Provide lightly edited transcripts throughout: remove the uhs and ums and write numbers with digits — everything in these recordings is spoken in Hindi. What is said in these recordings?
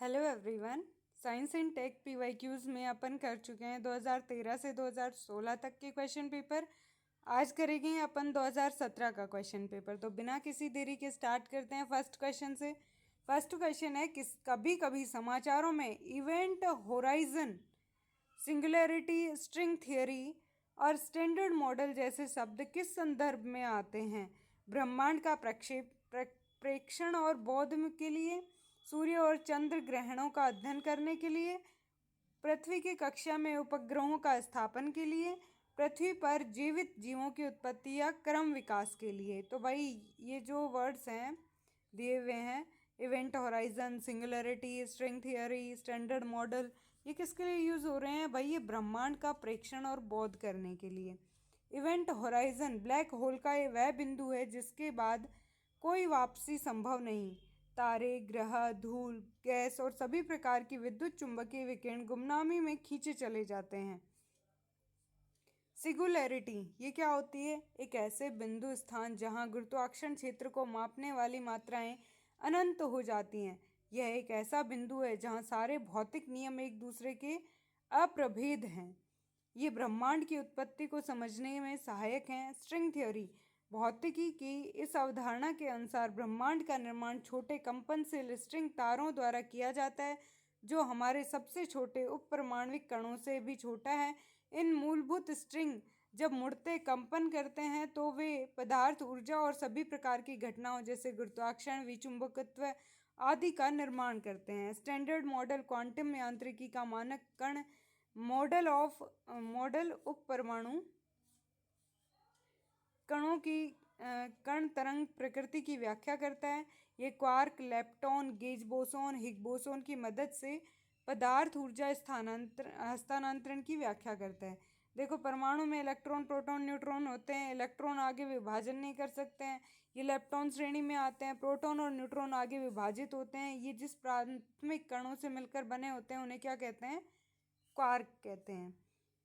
Hello everyone. Science and tech PYQs में अपन कर चुके हैं 2013 से 2016 तक के क्वेश्चन पेपर। आज करेंगे अपन 2017 का क्वेश्चन पेपर। तो बिना किसी देरी के स्टार्ट करते हैं फर्स्ट क्वेश्चन से। फर्स्ट क्वेश्चन है कभी कभी समाचारों में event horizon, singularity, string theory और स्टैंडर्ड मॉडल जैसे शब्द किस संदर्भ में आते हैं? ब्रह्मांड का प्रेक्षण और बौद्ध के लिए, सूर्य और चंद्र ग्रहणों का अध्ययन करने के लिए, पृथ्वी की कक्षा में उपग्रहों का स्थापन के लिए, पृथ्वी पर जीवित जीवों की उत्पत्ति या क्रम विकास के लिए। तो भाई ये जो वर्ड्स हैं दिए हुए हैं, event horizon, singularity, string theory, standard model, ये किसके लिए यूज़ हो रहे हैं? भाई ये ब्रह्मांड का प्रेक्षण और बौद्ध करने के लिए। इवेंट होराइजन ब्लैक होल का वह बिंदु है जिसके बाद कोई वापसी संभव नहीं। तारे, ग्रह, धूल, गैस और सभी प्रकार की विद्युत चुंबकीय विकिरण गुमनामी में खींचे चले जाते हैं। सिंगुलैरिटी ये क्या होती है? एक ऐसे बिंदु स्थान जहां गुरुत्वाकर्षण क्षेत्र को मापने वाली मात्राएं अनंत हो जाती हैं। यह एक ऐसा बिंदु है जहां सारे भौतिक नियम एक दूसरे के अप्रभेद हैं। ये ब्रह्मांड की उत्पत्ति को समझने में सहायक हैं। स्ट्रिंग थ्योरी भौतिकी की इस अवधारणा के अनुसार ब्रह्मांड का निर्माण छोटे कंपनशील स्ट्रिंग तारों द्वारा किया जाता है जो हमारे सबसे छोटे उपपरमाणविक कणों से भी छोटा है। इन मूलभूत स्ट्रिंग जब मुड़ते कंपन करते हैं तो वे पदार्थ, ऊर्जा और सभी प्रकार की घटनाओं जैसे गुरुत्वाकर्षण, विचुंबकत्व आदि का निर्माण करते हैं। स्टैंडर्ड मॉडल क्वांटम यांत्रिकी का मानक कण मॉडल उप परमाणु कणों की कण तरंग प्रकृति की व्याख्या करता है। ये quark, lepton, gauge boson, Higgs boson की मदद से पदार्थ ऊर्जा हस्तांतरण की व्याख्या करता है। देखो, परमाणु में इलेक्ट्रॉन, प्रोटॉन, न्यूट्रॉन होते हैं। इलेक्ट्रॉन आगे विभाजन नहीं कर सकते हैं, ये लेप्टॉन श्रेणी में आते हैं। प्रोटॉन और न्यूट्रॉन आगे विभाजित होते हैं। ये जिस प्राथमिक कणों से मिलकर बने होते हैं उन्हें क्या कहते हैं? क्वार्क कहते हैं।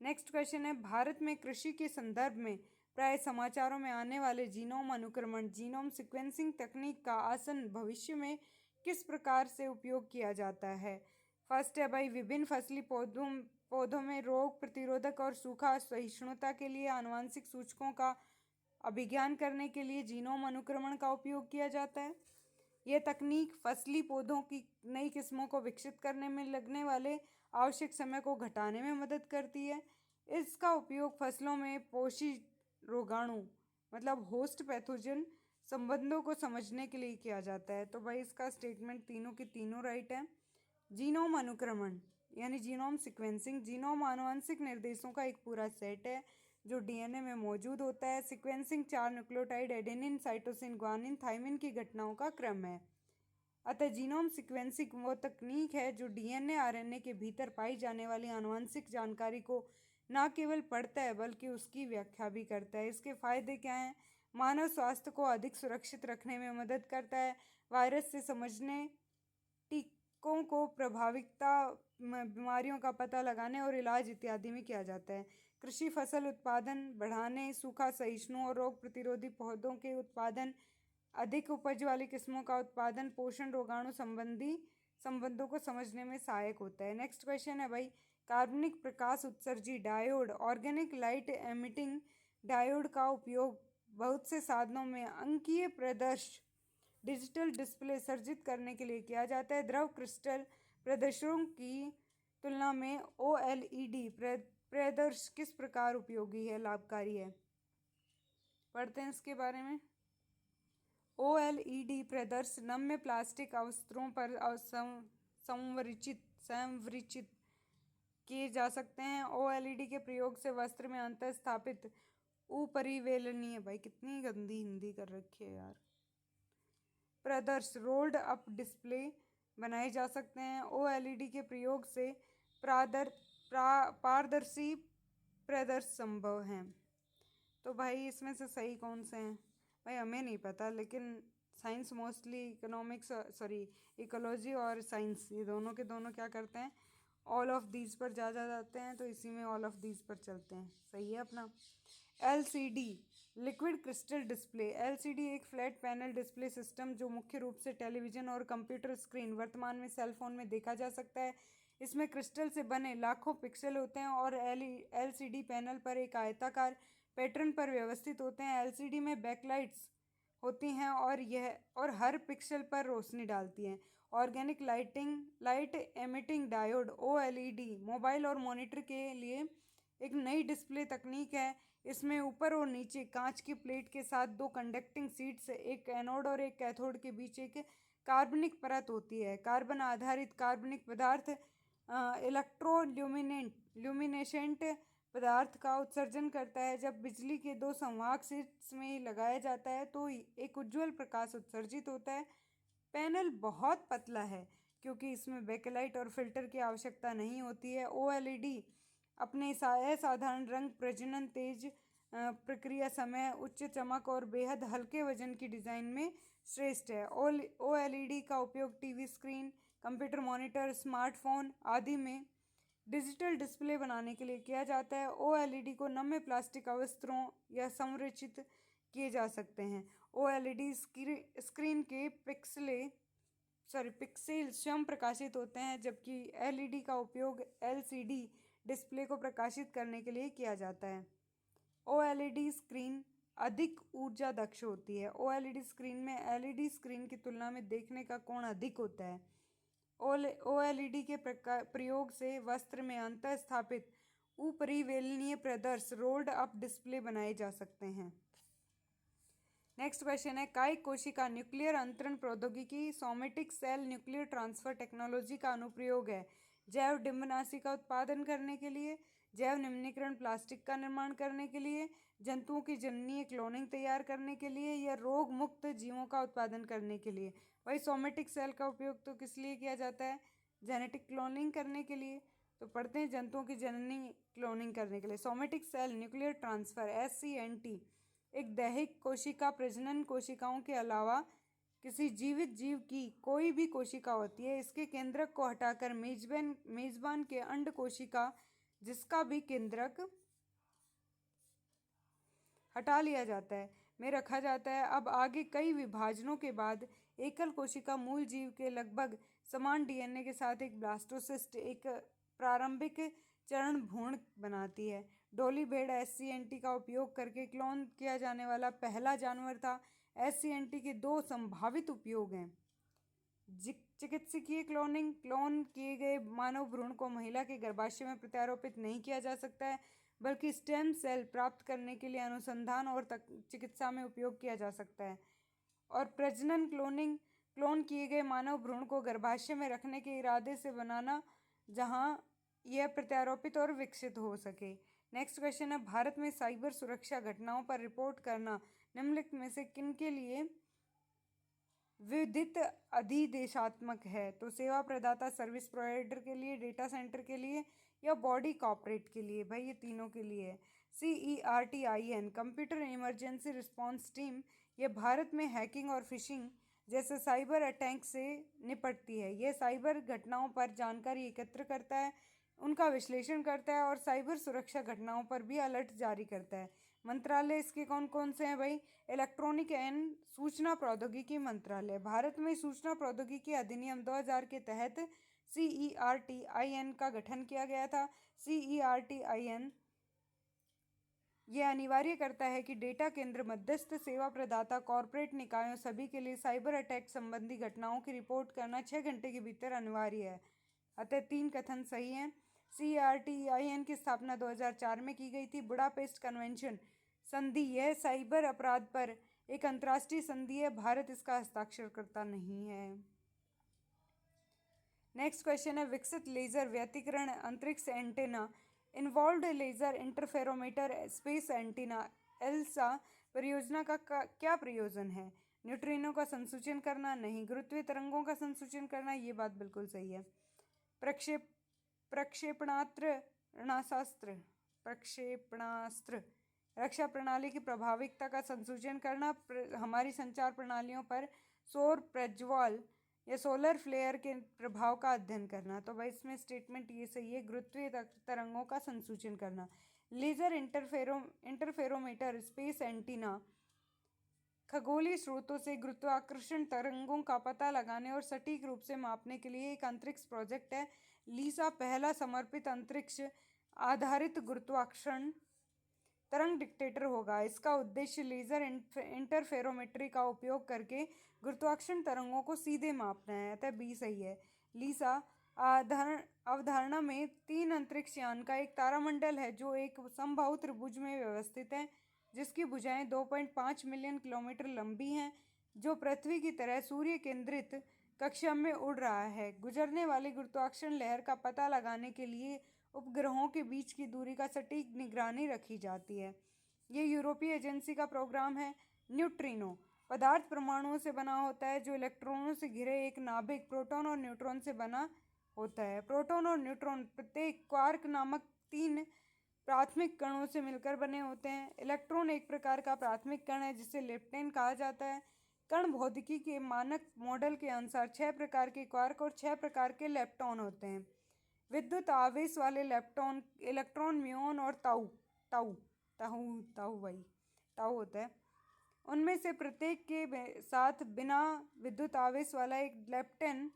नेक्स्ट क्वेश्चन है, भारत में कृषि के संदर्भ में प्राय समाचारों में आने वाले जीनोम अनुक्रमण, जीनोम सीक्वेंसिंग तकनीक का आसन भविष्य में किस प्रकार से उपयोग किया जाता है? फर्स्ट है भाई, विभिन्न फसली पौधों में रोग प्रतिरोधक और सूखा सहिष्णुता के लिए आनुवंशिक सूचकों का अभिज्ञान करने के लिए जीनोम अनुक्रमण का उपयोग किया जाता है। यह तकनीक फसली पौधों की नई किस्मों को विकसित करने में लगने वाले आवश्यक समय को घटाने में मदद करती है। इसका उपयोग फसलों में पोषी रोगाणु मतलब होस्ट पैथोजन संबंधों को समझने के लिए किया जाता है। तो भाई इसका स्टेटमेंट तीनों की तीनों राइट है। जीनोम अनुक्रमण यानी जीनोम सीक्वेंसिंग, जीनोम आनुवंशिक निर्देशों का एक पूरा सेट है जो डीएनए में मौजूद होता है। Sequencing 4 nucleotide adenine, cytosine, guanine, thymine की घटनाओं का क्रम है। अतः जीनोम सीक्वेंसिंग वो तकनीक है जो डीएनए आरएनए के भीतर पाई जाने वाली आनुवंशिक जानकारी को न केवल पढ़ता है बल्कि उसकी व्याख्या भी करता है। इसके फायदे क्या हैं? मानव स्वास्थ्य को अधिक सुरक्षित रखने में मदद करता है। वायरस से समझने, टीकों को प्रभाविकता, बीमारियों का पता लगाने और इलाज इत्यादि में किया जाता है। कृषि फसल उत्पादन बढ़ाने, सूखा सहिष्णु और रोग प्रतिरोधी पौधों के उत्पादन, अधिक उपज वाली किस्मों का उत्पादन, पोषण, रोगाणु संबंधी संबंधों को समझने में सहायक होता है। नेक्स्ट क्वेश्चन है भाई, कार्बनिक प्रकाश उत्सर्जी diode, organic light emitting diode का उपयोग बहुत से साधनों में अंकीय प्रदर्श डिजिटल डिस्प्ले सर्जित करने के लिए किया जाता है। द्रव क्रिस्टल प्रदर्शनों की तुलना में ओएलईडी प्रदर्श किस प्रकार उपयोगी है, लाभकारी है? पढ़ते हैं इसके बारे में। ओएलईडी प्रदर्श नम्य प्लास्टिक अवस्त्रों पर संवरिचित किए जा सकते हैं। ओएलईडी के प्रयोग से वस्त्र में अंतर स्थापित उपरिवेलनीय, भाई कितनी गंदी हिंदी कर रखी है यार, प्रदर्श रोल्ड अप डिस्प्ले बनाए जा सकते हैं। ओएलईडी के प्रयोग से पारदर्शी प्रदर्श संभव हैं। तो भाई इसमें से सही कौन से हैं? भाई हमें नहीं पता, लेकिन साइंस मोस्टली इकोलॉजी और साइंस ये दोनों के दोनों क्या करते हैं? ऑल ऑफ दीज पर जा जाते हैं, तो इसी में ऑल ऑफ दीज पर चलते हैं। सही है अपना। LCD liquid crystal display LCD एक फ्लैट पैनल डिस्प्ले सिस्टम जो मुख्य रूप से टेलीविजन और कंप्यूटर स्क्रीन वर्तमान में सेल फोन में देखा जा सकता है। इसमें क्रिस्टल से बने लाखों पिक्सल होते हैं और एलसीडी पैनल पर एक आयताकार पैटर्न पर व्यवस्थित होते हैं। एलसीडी में बैकलाइट्स होती हैं और हर पिक्सल पर रोशनी डालती हैं। Organic light emitting diode OLED mobile और मॉनिटर के लिए एक नई डिस्प्ले तकनीक है। इसमें ऊपर और नीचे कांच की प्लेट के साथ दो कंडक्टिंग शीट्स, एक एनोड और एक कैथोड के बीच एक कार्बनिक परत होती है। कार्बन आधारित कार्बनिक पदार्थ ल्यूमिनेसेंट पदार्थ का उत्सर्जन करता है। जब बिजली के दो संवाहक शीट्स में लगाया जाता है तो एक उज्ज्वल प्रकाश उत्सर्जित होता है। पैनल बहुत पतला है क्योंकि इसमें बैकलाइट और फिल्टर की आवश्यकता नहीं होती है। ओएलईडी अपने असाधारण रंग प्रजनन, तेज प्रक्रिया समय, उच्च चमक और बेहद हल्के वजन की डिज़ाइन में श्रेष्ठ है। ओएलईडी का उपयोग TV screen, computer monitor, smartphone आदि में डिजिटल डिस्प्ले बनाने के लिए किया जाता है। ओएलईडी को नम्य प्लास्टिक अवस्त्रों या संरचित किए जा सकते हैं। ओएलईडी स्क्रीन के पिक्सेल स्वयं प्रकाशित होते हैं, जबकि एलईडी का उपयोग एलसीडी डिस्प्ले को प्रकाशित करने के लिए किया जाता है। ओएलईडी स्क्रीन अधिक ऊर्जा दक्ष होती है। ओएलईडी स्क्रीन में एलईडी स्क्रीन की तुलना में देखने का कोण अधिक होता है। ओएलईडी के प्रयोग से वस्त्र में अंतः स्थापित ऊपरी बेलनीय प्रदर्श रोल्ड अप डिस्प्ले बनाए जा सकते हैं। नेक्स्ट क्वेश्चन है, कायिक कोशिका न्यूक्लियर अंतरण प्रौद्योगिकी somatic cell nuclear transfer technology का अनुप्रयोग है। जैव डिम्बनाशी का उत्पादन करने के लिए, जैव निम्नीकरण प्लास्टिक का निर्माण करने के लिए, जंतुओं की जननीय क्लोनिंग तैयार करने के लिए या रोग मुक्त जीवों का उत्पादन करने के लिए। वही सोमेटिक सेल का उपयोग तो किस लिए किया जाता है? जेनेटिक क्लोनिंग करने के लिए। तो पढ़ते हैं जंतुओं की जननी क्लोनिंग करने के लिए। Somatic cell nuclear transfer SCNT एक दैहिक कोशिका प्रजनन कोशिकाओं के अलावा किसी जीवित जीव की कोई भी कोशिका होती है। इसके केंद्रक को हटाकर मेजबान के अंड कोशिका जिसका भी केंद्रक हटा लिया जाता है में रखा जाता है। अब आगे कई विभाजनों के बाद एकल कोशिका मूल जीव के लगभग समान डीएनए के साथ एक ब्लास्टोसिस्ट एक प्रारंभिक चरण भ्रूण बनाती है। डोली भेड़ SCNT का उपयोग करके क्लोन किया जाने वाला पहला जानवर था। SCNT के दो संभावित उपयोग हैं। चिकित्सकीय क्लोनिंग, क्लोन किए गए मानव भ्रूण को महिला के गर्भाशय में प्रत्यारोपित नहीं किया जा सकता है, बल्कि स्टेम सेल प्राप्त करने के लिए अनुसंधान और चिकित्सा में उपयोग किया जा सकता है। और प्रजनन क्लोनिंग, क्लोन किए गए मानव भ्रूण को गर्भाशय में रखने के इरादे से बनाना जहां यह प्रत्यारोपित और विकसित हो सके। नेक्स्ट क्वेश्चन है, भारत में साइबर सुरक्षा घटनाओं पर रिपोर्ट करना निम्नलिखित में से किन के लिए विदित अधिदेशात्मक है? तो सेवा प्रदाता सर्विस प्रोवाइडर के लिए, डेटा सेंटर के लिए या बॉडी कॉर्पोरेट के लिए? भाई ये तीनों के लिए है। CERTIN computer emergency response team, यह भारत में हैकिंग और फिशिंग जैसे साइबर अटैक से निपटती है। यह साइबर घटनाओं पर जानकारी एकत्र करता है, उनका विश्लेषण करता है और साइबर सुरक्षा घटनाओं पर भी अलर्ट जारी करता है। मंत्रालय इसके कौन कौन से हैं भाई? इलेक्ट्रॉनिक एंड सूचना प्रौद्योगिकी मंत्रालय। भारत में सूचना प्रौद्योगिकी अधिनियम 2000 के तहत CERTIN का गठन किया गया था। CERTIN यह अनिवार्य करता है कि डेटा केंद्र, मध्यस्थ, सेवा प्रदाता, कॉर्पोरेट निकायों सभी के लिए साइबर अटैक संबंधी घटनाओं की रिपोर्ट करना 6 घंटे के भीतर अनिवार्य है। अतः 3 कथन सही हैं। CERTIN की स्थापना 2004 में की गई थी। बुडापेस्ट कन्वेंशन संधि, यह साइबर अपराध पर एक अंतर्राष्ट्रीय संधि है। भारत इसका हस्ताक्षरकर्ता नहीं है। नेक्स्ट क्वेश्चन है, विकसित लेजर व्यतिकरण अंतरिक्ष antenna involved laser interferometer space antenna ELSA परियोजना का क्या प्रयोजन है? न्यूट्रिनो का संसूचन करना? नहीं। गुरुत्वीय तरंगों का संसूचन करना? ये बात बिल्कुल सही है। प्रक्षेपणास्त्र रक्षा प्रणाली की प्रभाविकता का संसूचन करना, हमारी संचार प्रणालियों पर सौर प्रज्वल या सोलर फ्लेयर के प्रभाव का अध्ययन करना। तो भाई इसमें स्टेटमेंट ये सही है, गुरुत्वीय तरंगों का संसूचन करना। लेजर इंटरफेरोमीटर, स्पेस एंटीना, खगोलीय स्रोतों से गुरुत्वाकर्षण तरंगों का पता लगाने और सटीक रूप से मापने के लिए एक अंतरिक्ष प्रोजेक्ट है। लीसा पहला समर्पित अंतरिक्ष आधारित गुरुत्वाकर्षण तरंग डिटेक्टर होगा। इसका उद्देश्य लेजर इंटरफेरोमेट्री का उपयोग करके गुरुत्वाकर्षण तरंगों को सीधे मापना है, अतः बी सही है। लीसा अवधारणा में 3 अंतरिक्ष यान का एक तारामंडल है जो एक समबाहु त्रिभुज में व्यवस्थित है, जिसकी भुजाएं 2.5 मिलियन किलोमीटर लंबी हैं, जो पृथ्वी की तरह सूर्य केंद्रित कक्षा में उड़ रहा है। गुजरने वाली गुरुत्वाकर्षण लहर का पता लगाने के लिए उपग्रहों के बीच की दूरी का सटीक निगरानी रखी जाती है। ये यूरोपीय एजेंसी का प्रोग्राम है। न्यूट्रिनो पदार्थ परमाणुओं से बना होता है जो इलेक्ट्रॉनों से घिरे एक नाभिक प्रोटॉन और न्यूट्रॉन से बना होता है। प्रोटॉन और न्यूट्रॉन प्रत्येक क्वार्क नामक 3 प्राथमिक कणों से मिलकर बने होते हैं। इलेक्ट्रॉन एक प्रकार का प्राथमिक कण है जिसे लेप्टेन कहा जाता है। कण भौतिकी के मानक मॉडल के अनुसार 6 प्रकार के क्वार्क और 6 प्रकार के लेप्टॉन होते हैं। विद्युत आवेश वाले लेप्टॉन, इलेक्ट्रॉन, म्यूऑन और ताऊ ताऊ ताऊ ताऊ भाई ताऊ होता है। उनमें से प्रत्येक के साथ बिना विद्युत आवेश वाला एक लेप्टेन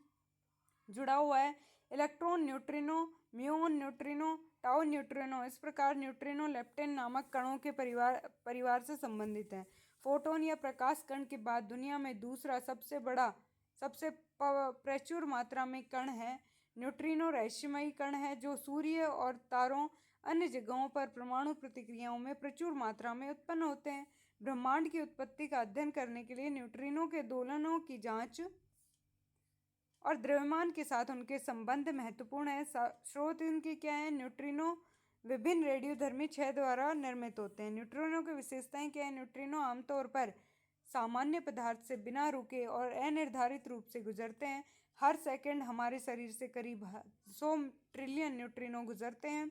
जुड़ा हुआ है। Electron neutrino, muon neutrino, tau neutrino. इस प्रकार न्यूट्रिनो लेप्टेन नामक कणों के परिवार से संबंधित हैं। फोटोन या प्रकाश कण के बाद दुनिया में दूसरा सबसे प्रचुर मात्रा में कण है। न्यूट्रिनो रहस्यमयी कण है जो सूर्य और तारों अन्य जगहों पर परमाणु प्रतिक्रियाओं में प्रचुर मात्रा में उत्पन्न होते हैं। ब्रह्मांड की उत्पत्ति का अध्ययन करने के लिए न्यूट्रिनो के दोलनों की जांच और द्रव्यमान के साथ उनके संबंध महत्वपूर्ण है। स्रोत इनके क्या है? न्यूट्रिनो विभिन्न रेडियोधर्मी क्षय द्वारा निर्मित होते हैं। न्यूट्रिनो की विशेषताएं क्या है? न्यूट्रिनो आमतौर पर सामान्य पदार्थ से बिना रुके और अनिर्धारित रूप से गुजरते हैं। हर सेकंड हमारे शरीर से करीब 100 ट्रिलियन न्यूट्रिनो गुजरते हैं।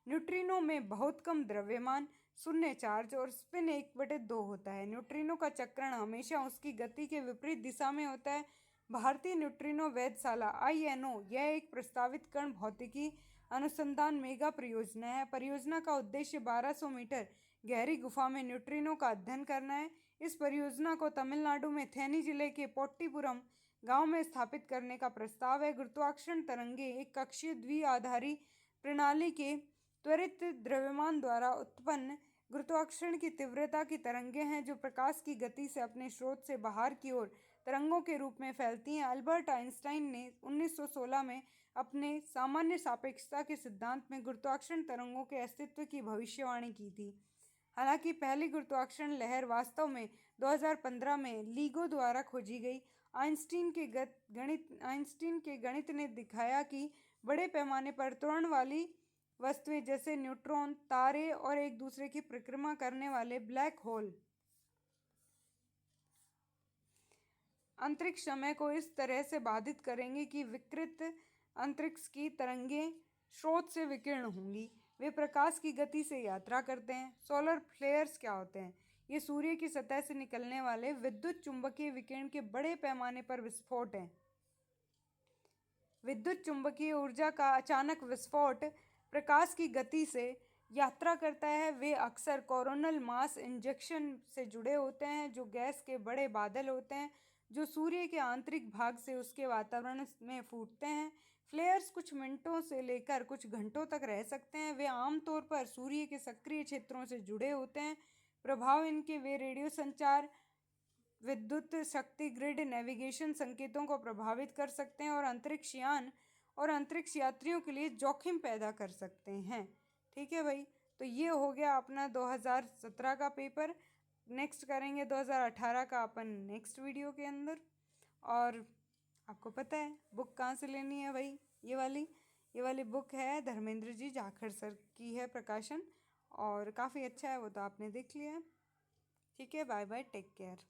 न्यूट्रिनो में बहुत कम द्रव्यमान, शून्य चार्ज और स्पिन 1/2 होता है। न्यूट्रिनो का चक्रण हमेशा उसकी गति के विपरीत दिशा में होता है। भारतीय न्यूट्रिनो वेधशाला INO यह एक प्रस्तावित कण भौतिकी अनुसंधान मेगा परियोजना है। परियोजना का उद्देश्य 1200 मीटर गहरी गुफा में न्यूट्रिनो का अध्ययन करना है। इस परियोजना को तमिलनाडु में थेनी जिले के पोट्टीपुरम गांव में स्थापित करने का प्रस्ताव है। गुरुत्वाकर्षण तरंगे एक कक्षीय द्विआधारी प्रणाली के त्वरित द्रव्यमान द्वारा उत्पन्न गुरुत्वाकर्षण की तीव्रता की तरंगे हैं जो प्रकाश की गति से अपने स्रोत से बाहर की ओर तरंगों के रूप में फैलती हैं। अल्बर्ट आइंस्टाइन ने 1916 में अपने सामान्य सापेक्षता के सिद्धांत में गुरुत्वाकर्षण तरंगों के अस्तित्व की भविष्यवाणी की थी। हालांकि पहली गुरुत्वाकर्षण लहर वास्तव में 2015 में लीगो द्वारा खोजी गई। आइंस्टीन के गणित ने दिखाया कि बड़े पैमाने पर त्वरण वाली वस्तुएं जैसे न्यूट्रॉन, तारे और एक दूसरे की परिक्रमा करने वाले ब्लैक होल अंतरिक्ष समय को इस तरह से बाधित करेंगे कि विकृत अंतरिक्ष की तरंगें स्रोत से विकीर्ण होंगी। वे प्रकाश की गति से यात्रा करते हैं। सोलर फ्लेयर्स क्या होते हैं? ये सूर्य की सतह से निकलने वाले विद्युत चुंबकीय विकिरण के बड़े पैमाने पर विस्फोट हैं। विद्युत चुंबकीय ऊर्जा का अचानक विस्फोट प्रकाश की गति से यात्रा करता है। वे अक्सर कोरोनल मास इंजेक्शन से जुड़े होते हैं, जो गैस के बड़े बादल होते हैं जो सूर्य के आंतरिक भाग से उसके वातावरण में फूटते हैं। फ्लेयर्स कुछ मिनटों से लेकर कुछ घंटों तक रह सकते हैं। वे आमतौर पर सूर्य के सक्रिय क्षेत्रों से जुड़े होते हैं। प्रभाव इनके वे रेडियो संचार, विद्युत शक्ति ग्रिड, नेविगेशन संकेतों को प्रभावित कर सकते हैं और अंतरिक्ष यान और अंतरिक्ष यात्रियों के लिए जोखिम पैदा कर सकते हैं। ठीक है भाई, तो ये हो गया अपना 2017 का पेपर। नेक्स्ट करेंगे 2018 का अपन नेक्स्ट वीडियो के अंदर। और आपको पता है बुक कहाँ से लेनी है भाई? ये वाली बुक है धर्मेंद्र जी जाखड़ सर की है प्रकाशन, और काफ़ी अच्छा है, वो तो आपने देख लिया है। ठीक है, बाय बाय, टेक केयर।